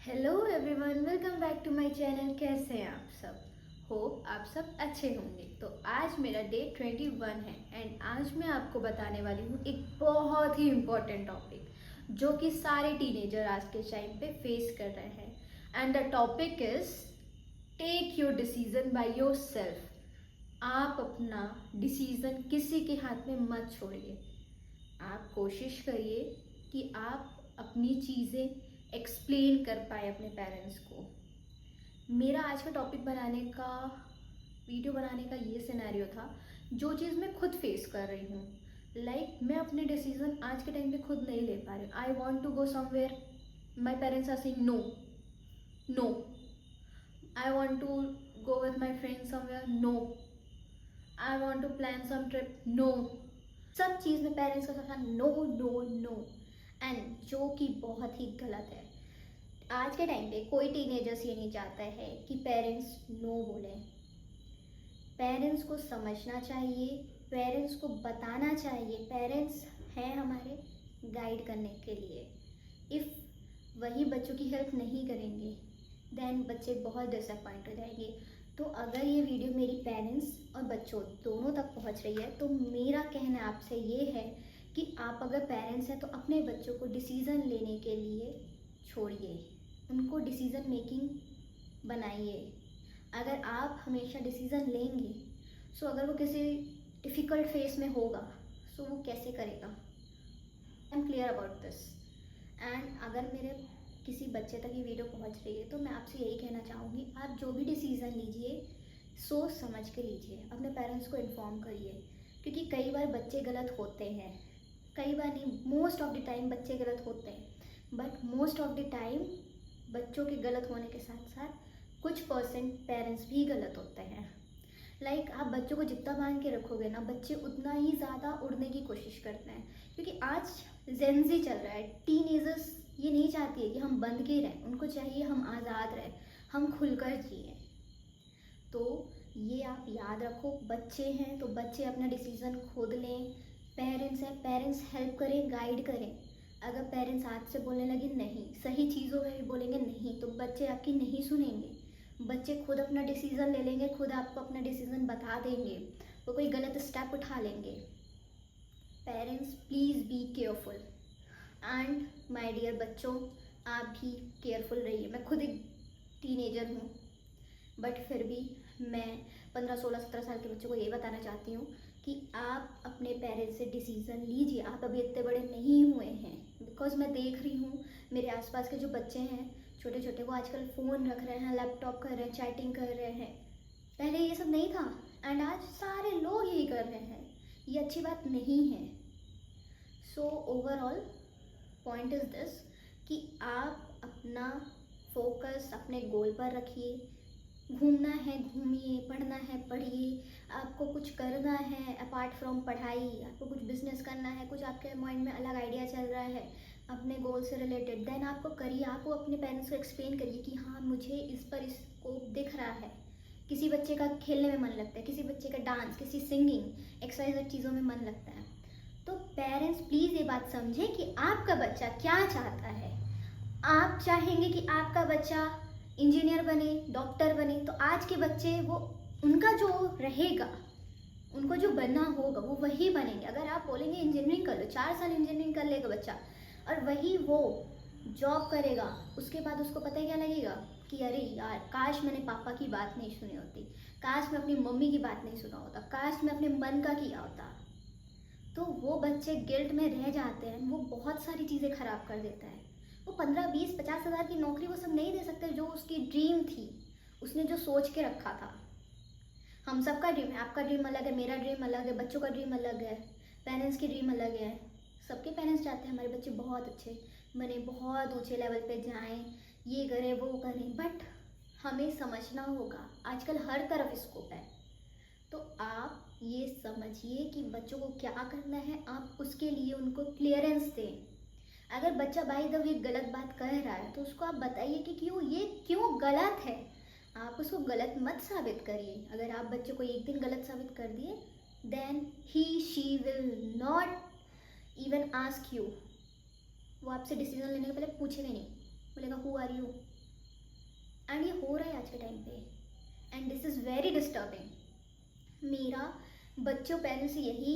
Hello everyone, welcome back to my channel. कैसे हैं आप सब? होप आप सब अच्छे होंगे। तो आज मेरा डे 21 है एंड आज मैं आपको बताने वाली हूँ एक बहुत ही इम्पोर्टेंट टॉपिक जो कि सारे टीनेजर आज के टाइम पे फेस कर रहे हैं। And the topic is take your decision by yourself. आप अपना डिसीजन किसी के हाथ में मत छोड़िए। आप कोशिश करिए कि आप अपनी चीज़ें एक्सप्लेन कर पाए अपने पेरेंट्स को। मेरा आज का टॉपिक बनाने का, वीडियो बनाने का ये सिनेरियो था जो चीज़ मैं खुद फेस कर रही हूँ। मैं अपने डिसीजन आज के टाइम पे खुद नहीं ले पा रही हूँ। I want to go somewhere, my parents are saying no no. I want to go with my friends somewhere, no. I want to plan some trip, no. सब चीज़ में पेरेंट्स का सबका नो नो नो, एंड जो कि बहुत ही गलत है। आज के टाइम पे कोई टीनेजर्स ये नहीं चाहता है कि पेरेंट्स नो बोले। पेरेंट्स को समझना चाहिए, पेरेंट्स को बताना चाहिए। पेरेंट्स हैं हमारे गाइड करने के लिए। इफ़ वही बच्चों की हेल्प नहीं करेंगे देन बच्चे बहुत डिसअपॉइंट हो जाएंगे। तो अगर ये वीडियो मेरी पेरेंट्स और बच्चों दोनों तक पहुंच रही है तो मेरा कहना आपसे ये है कि आप अगर पेरेंट्स हैं तो अपने बच्चों को डिसीज़न लेने के लिए छोड़िए, उनको डिसीज़न मेकिंग बनाइए। अगर आप हमेशा डिसीज़न लेंगे सो अगर वो किसी डिफ़िकल्ट फेस में होगा सो वो कैसे करेगा। I am clear about this. And अगर मेरे किसी बच्चे तक ये वीडियो पहुंच रही है तो मैं आपसे यही कहना चाहूँगी, आप जो भी डिसीज़न लीजिए सोच समझ के लीजिए, अपने पेरेंट्स को इन्फॉर्म करिए। क्योंकि कई बार बच्चे गलत होते हैं, कई बार नहीं, मोस्ट ऑफ द टाइम बच्चे गलत होते हैं। But most of the time बच्चों के गलत होने के साथ साथ कुछ परसेंट पेरेंट्स भी गलत होते हैं। आप बच्चों को जितना बांध के रखोगे ना, बच्चे उतना ही ज़्यादा उड़ने की कोशिश करते हैं। क्योंकि आज जेनजी चल रहा है, टीनेजर्स ये नहीं चाहती है कि हम बंद के रहें, उनको चाहिए हम आज़ाद रहें, हम खुलकर जिए। तो ये आप याद रखो, बच्चे हैं तो बच्चे अपना डिसीज़न खुद लें। पेरेंट्स हैं, पेरेंट्स हेल्प करें, गाइड करें। अगर पेरेंट्स आज से बोलने लगे नहीं, सही चीज़ों में भी बोलेंगे नहीं, तो बच्चे आपकी नहीं सुनेंगे। बच्चे खुद अपना डिसीज़न ले लेंगे, खुद आपको अपना डिसीज़न बता देंगे, वो कोई गलत स्टेप उठा लेंगे। Parents please be careful. And my dear बच्चों, आप भी केयरफुल रहिए। मैं खुद एक टीनेजर हूँ, बट फिर भी मैं 15, 16, 17 साल के बच्चों को ये बताना चाहती हूँ कि आप अपने पेरेंट्स से डिसीज़न लीजिए। आप अभी इतने बड़े नहीं हुए हैं। बिकॉज मैं देख रही हूँ मेरे आसपास के जो बच्चे हैं छोटे छोटे, वो आजकल फ़ोन रख रहे हैं, लैपटॉप कर रहे हैं, चैटिंग कर रहे हैं। पहले ये सब नहीं था एंड आज सारे लोग यही कर रहे हैं। ये अच्छी बात नहीं है। So overall point is this कि आप अपना फोकस अपने गोल पर रखिए। घूमना है घूमिए, पढ़ना है पढ़िए, आपको कुछ करना है अपार्ट फ्रॉम पढ़ाई, आपको कुछ बिजनेस करना है, कुछ आपके माइंड में अलग आइडिया चल रहा है अपने गोल से रिलेटेड, देन आपको करिए। आपको अपने पेरेंट्स को एक्सप्लेन करिए कि हाँ मुझे इस पर स्कोप दिख रहा है। किसी बच्चे का खेलने में मन लगता है, किसी बच्चे का डांस, किसी सिंगिंग, एक्सरसाइज चीज़ों में मन लगता है। तो पेरेंट्स प्लीज़ ये बात समझें कि आपका बच्चा क्या चाहता है। आप चाहेंगे कि आपका बच्चा इंजीनियर बने, डॉक्टर बने, तो आज के बच्चे वो उनका जो रहेगा, उनको जो बनना होगा वो वही बनेंगे। अगर आप बोलेंगे इंजीनियरिंग कर लो, 4 साल इंजीनियरिंग कर लेगा बच्चा और वही वो जॉब करेगा, उसके बाद उसको पता है क्या लगेगा कि अरे यार काश मैंने पापा की बात नहीं सुनी होती, काश मैं अपनी मम्मी की बात नहीं सुना होता, काश मैं अपने मन का किया होता। तो वो बच्चे गिल्ट में रह जाते हैं, वो बहुत सारी चीज़ें खराब कर देता है। वो 15, 20, 50 हज़ार की नौकरी वो सब नहीं दे सकते जो उसकी ड्रीम थी, उसने जो सोच के रखा था। हम सबका ड्रीम है, आपका ड्रीम अलग है, मेरा ड्रीम अलग है, बच्चों का ड्रीम अलग है, पेरेंट्स की ड्रीम अलग है। सबके पेरेंट्स चाहते हैं हमारे बच्चे बहुत अच्छे बने, बहुत ऊंचे लेवल पे जाएं, ये करें वो करें। बट हमें समझना होगा आजकल हर तरफ स्कोप है। तो आप ये समझिए कि बच्चों को क्या करना है, आप उसके लिए उनको क्लियरेंस दें। अगर बच्चा बाय द वे गलत बात कह रहा है तो उसको आप बताइए कि ये क्यों गलत है। आप उसको गलत मत साबित करिए। अगर आप बच्चे को एक दिन गलत साबित कर दिए then he she will not even ask you. वो आपसे डिसीजन लेने के पहले पूछेगा नहीं, बोलेगा हु आर यू, एंड ये हो रहा है आज के टाइम पे, and this is very disturbing. मेरा बच्चों पेरेंट्स से यही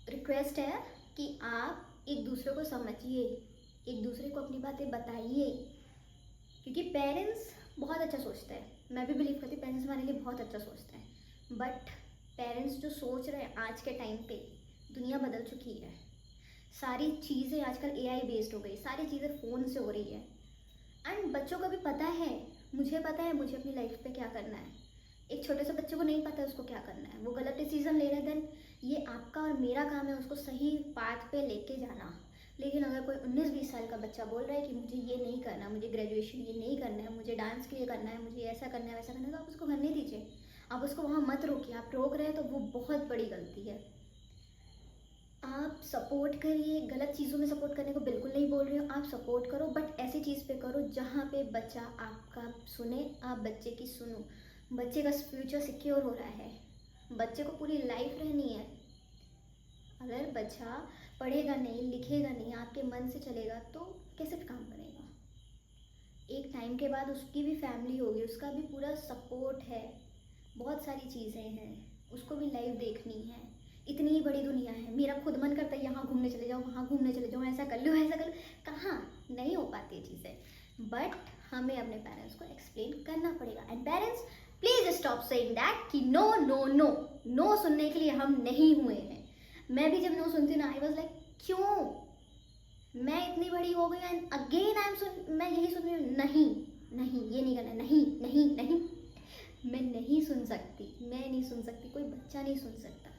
रिक्वेस्ट है कि आप एक दूसरे को समझिए, एक दूसरे को अपनी बातें बताइए, क्योंकि पेरेंट्स बहुत अच्छा सोचते हैं। मैं भी बिलीव करती हूँ पेरेंट्स हमारे लिए बहुत अच्छा सोचते हैं, बट पेरेंट्स जो सोच रहे हैं आज के टाइम पे, दुनिया बदल चुकी है। सारी चीज़ें आजकल एआई बेस्ड हो गई, सारी चीज़ें फ़ोन से हो रही है। एंड बच्चों को भी पता है, मुझे पता है मुझे अपनी लाइफ पे क्या करना है। एक छोटे से बच्चे को नहीं पता उसको क्या करना है, वो गलत डिसीजन ले रहे हैं, देन ये आपका और मेरा काम है उसको सही पाथ पे लेके जाना। लेकिन अगर कोई 19-20 साल का बच्चा बोल रहा है कि मुझे ये नहीं करना, मुझे ग्रेजुएशन ये नहीं करना है, मुझे डांस के लिए करना है, मुझे ऐसा करना है वैसा करना है, तो आप उसको करने दीजिए। आप उसको वहाँ मत रोकिए। आप रोक रहे हैं तो वो बहुत बड़ी गलती है। आप सपोर्ट करिए, गलत चीज़ों में सपोर्ट करने को बिल्कुल नहीं बोल रही हूँ। आप सपोर्ट करो, बट ऐसी चीज़ पे करो जहाँ पे बच्चा आपका सुने, आप बच्चे की सुनो। बच्चे का फ्यूचर सिक्योर हो रहा है, बच्चे को पूरी लाइफ रहनी है। अगर बच्चा पढ़ेगा नहीं, लिखेगा नहीं, आपके मन से चलेगा तो कैसे काम करेगा। एक टाइम के बाद उसकी भी फैमिली होगी, उसका भी पूरा सपोर्ट है, बहुत सारी चीज़ें हैं, उसको भी लाइफ देखनी है। इतनी बड़ी दुनिया है, मेरा खुद मन करता है यहाँ घूमने चले जाओ, वहाँ घूमने चले जाओ, ऐसा कर लो ऐसा कर लो, कहाँ नहीं हो पाती ये चीज़ें। बट हमें अपने पेरेंट्स को एक्सप्लेन करना पड़ेगा। And parents please stop saying that कि नो नो नो, नो सुनने के लिए हम नहीं हुए हैं। मैं भी जब नो सुनती हूँ ना, आई वॉज लाइक क्यों, मैं इतनी बड़ी हो गई एंड अगेन मैं यही सुन रही हूँ, नहीं नहीं ये नहीं करना, नहीं नहीं नहीं। मैं नहीं सुन सकती, मैं नहीं सुन सकती, कोई बच्चा नहीं सुन सकता।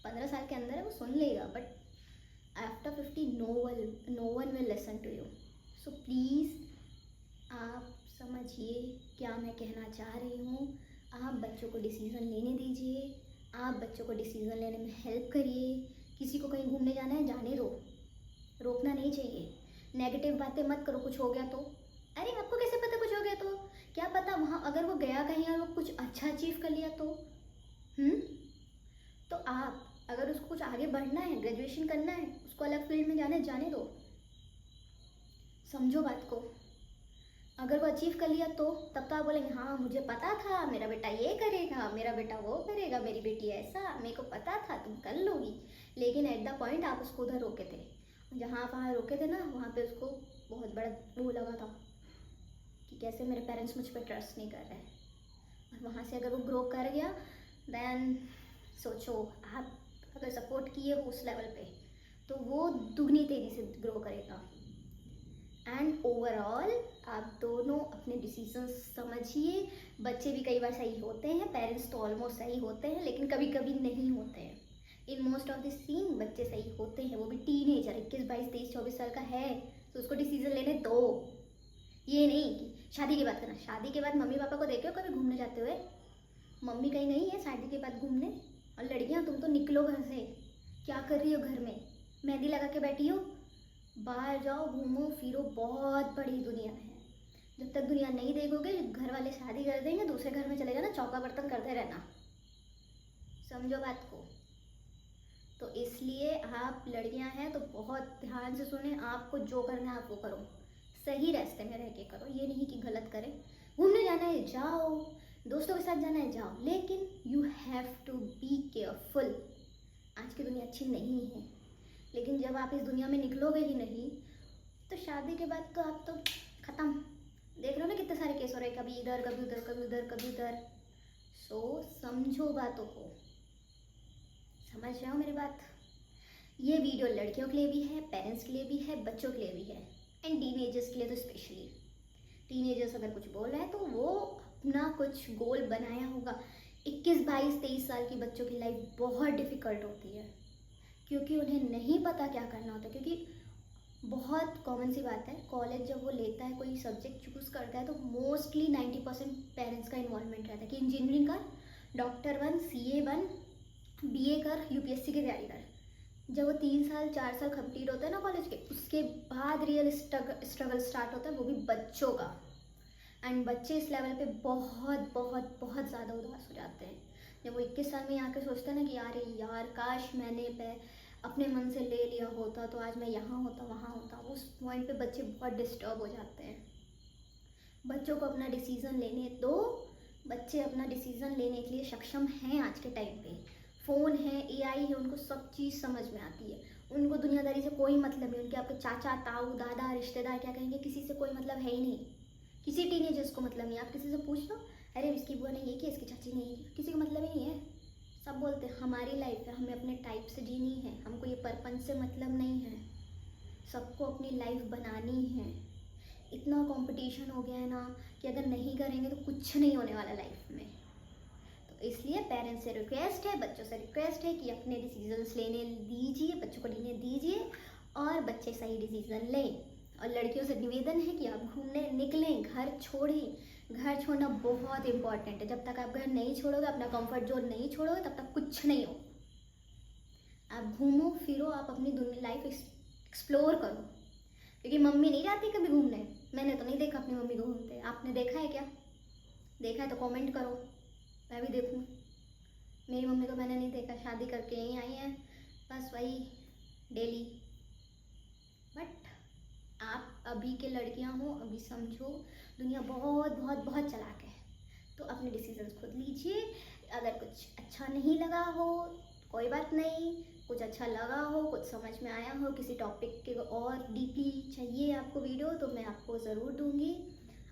15 साल के अंदर है वो सुन लेगा, but after 50 no one will listen to you. So please आप समझिए क्या मैं कहना चाह रही हूँ। आप बच्चों को डिसीज़न लेने दीजिए, आप बच्चों को डिसीज़न लेने में हेल्प करिए। किसी को कहीं घूमने जाना है, जाने दो, रोकना नहीं चाहिए। नेगेटिव बातें मत करो, कुछ हो गया तो, अरे आपको कैसे पता कुछ हो गया तो, क्या पता वहाँ अगर वो गया कहीं और वो कुछ अच्छा अचीव कर लिया तो। तो आप अगर उसको कुछ आगे बढ़ना है, ग्रेजुएशन करना है, उसको अलग फील्ड में जाना है, जाने दो। समझो बात को। अगर वो अचीव कर लिया तो तब तो आप बोलेंगे हाँ मुझे पता था मेरा बेटा ये करेगा, मेरा बेटा वो करेगा, मेरी बेटी ऐसा, मेरे को पता था तुम कर लोगी। लेकिन एट द पॉइंट आप उसको उधर रोके थे, जहाँ आप वहाँ रोके थे ना, वहाँ पे उसको बहुत बड़ा वो लगा था कि कैसे मेरे पेरेंट्स मुझ पर ट्रस्ट नहीं कर रहे हैं। और वहाँ से अगर वो ग्रो कर गया, देन सोचो आप अगर सपोर्ट किए हो उस लेवल पे, तो वो दुगनी तेज़ी से ग्रो करेगा। एंड ओवरऑल आप दोनों अपने डिसीजंस समझिए। बच्चे भी कई बार सही होते हैं, पेरेंट्स तो ऑलमोस्ट सही होते हैं, लेकिन कभी कभी नहीं होते हैं। In most of the scene बच्चे सही होते हैं, वो भी टीनेजर 21, 22, 23, 24 साल का है, तो उसको डिसीजन लेने दो। ये नहीं कि शादी की बात करना। शादी के बाद मम्मी पापा को देखो कभी घूमने जाते हुए, मम्मी कहीं नहीं है शादी के बाद घूमने। और लड़कियां तुम तो निकलो घर से, क्या कर रही हो घर में, मेहंदी लगा के बैठी हो, बाहर जाओ, घूमो फिरो, बहुत बड़ी दुनिया है। जब तक दुनिया नहीं देखोगे, घर वाले शादी कर देंगे, दूसरे घर में चले जाना, चौका बर्तन करते रहना। समझो बात को। तो इसलिए आप लड़कियां हैं तो बहुत ध्यान से सुने, आपको जो करना है आप वो करो, सही रास्ते में रह के करो, ये नहीं कि गलत करें। घूमने जाना है जाओ, दोस्तों के साथ जाना है जाओ, लेकिन you have to be careful. आज की दुनिया अच्छी नहीं है, लेकिन जब आप इस दुनिया में निकलोगे ही नहीं, तो शादी के बाद तो आप तो ख़त्म। देख रहे हो ना कितने सारे केस हो रहे हैं, कभी इधर कभी उधर, कभी उधर कभी उधर। सो समझो बातों को, समझ रहे हो मेरी बात। ये वीडियो लड़कियों के लिए भी है, पेरेंट्स के लिए भी है, बच्चों के लिए भी है, एंड टीनेजर्स के लिए तो स्पेशली। टीनेजर्स अगर कुछ बोल रहे हैं तो वो अपना कुछ गोल बनाया होगा। 21, 22, 23 साल की बच्चों की लाइफ बहुत डिफ़िकल्ट होती है, क्योंकि उन्हें नहीं पता क्या करना होता। क्योंकि बहुत कॉमन सी बात है, कॉलेज जब वो लेता है, कोई सब्जेक्ट चूज़ करता है, तो मोस्टली 90% पेरेंट्स का इन्वॉल्वमेंट रहता है कि इंजीनियरिंग कर, डॉक्टर बन, सीए बन, बीए कर, यूपीएससी की तैयारी कर। जब वो 3 साल 4 साल कंप्लीट होता है ना कॉलेज के, उसके बाद रियल स्ट्रगल स्टार्ट होता है, वो भी बच्चों का। एंड बच्चे इस लेवल पे बहुत बहुत बहुत ज़्यादा उदास हो जाते हैं जब वो 21 साल में आके सोचते हैं ना कि यार काश मैंने अपने मन से ले लिया होता, तो आज मैं यहाँ होता, वहाँ होता। उस पॉइंट पे बच्चे बहुत डिस्टर्ब हो जाते हैं। बच्चों को अपना डिसीज़न लेने दो। बच्चे अपना डिसीज़न लेने के लिए सक्षम हैं आज के टाइम पे। फ़ोन है, एआई है, उनको सब चीज़ समझ में आती है। उनको दुनियादारी से कोई मतलब नहीं। उनके आपके चाचा, ताऊ, दादा, रिश्तेदार क्या कहेंगे, किसी से कोई मतलब है ही नहीं। किसी टीनेजर्स को मतलब नहीं। आप किसी से पूछ लो, अरे इसकी बुआ ने ये किया, इसकी चाची ने ये किया, किसी को मतलब ही नहीं है। सब बोलते हैं हमारी लाइफ है, हमें अपने टाइप से जीनी है, हमको ये परपंच से मतलब नहीं है। सबको अपनी लाइफ बनानी है। इतना कंपटीशन हो गया है ना कि अगर नहीं करेंगे तो कुछ नहीं होने वाला लाइफ में। तो इसलिए पेरेंट्स से रिक्वेस्ट है, बच्चों से रिक्वेस्ट है कि अपने डिसीजंस लेने दीजिए, बच्चों को लेने दीजिए और बच्चे सही डिसीजन लें। और लड़कियों से निवेदन है कि आप घूमने निकलें, घर छोड़ें। घर छोड़ना बहुत इंपॉर्टेंट है। जब तक आप घर नहीं छोड़ोगे, अपना कंफर्ट जोन नहीं छोड़ोगे, तब तक कुछ नहीं हो। आप घूमो फिरो, आप अपनी दुनिया लाइफ एक्सप्लोर करो। क्योंकि मम्मी नहीं जाती कभी घूमने। मैंने तो नहीं देखा अपनी मम्मी को घूमते। आपने देखा है क्या? देखा है तो कमेंट करो, मैं भी देखूँ। मेरी मम्मी को मैंने नहीं देखा, शादी करके यहीं आई है, बस वही डेली। बट आप अभी के लड़कियां हो, अभी समझो दुनिया बहुत बहुत बहुत चालाक है। तो अपने डिसीजंस खुद लीजिए। अगर कुछ अच्छा नहीं लगा हो कोई बात नहीं, कुछ अच्छा लगा हो, कुछ समझ में आया हो, किसी टॉपिक के और डीपली चाहिए आपको वीडियो, तो मैं आपको ज़रूर दूंगी।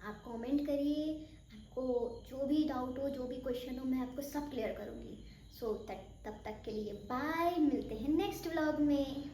आप कमेंट करिए, आपको जो भी डाउट हो, जो भी क्वेश्चन हो, मैं आपको सब क्लियर करूँगी। सो तब तक के लिए बाय, मिलते हैं नेक्स्ट व्लॉग में।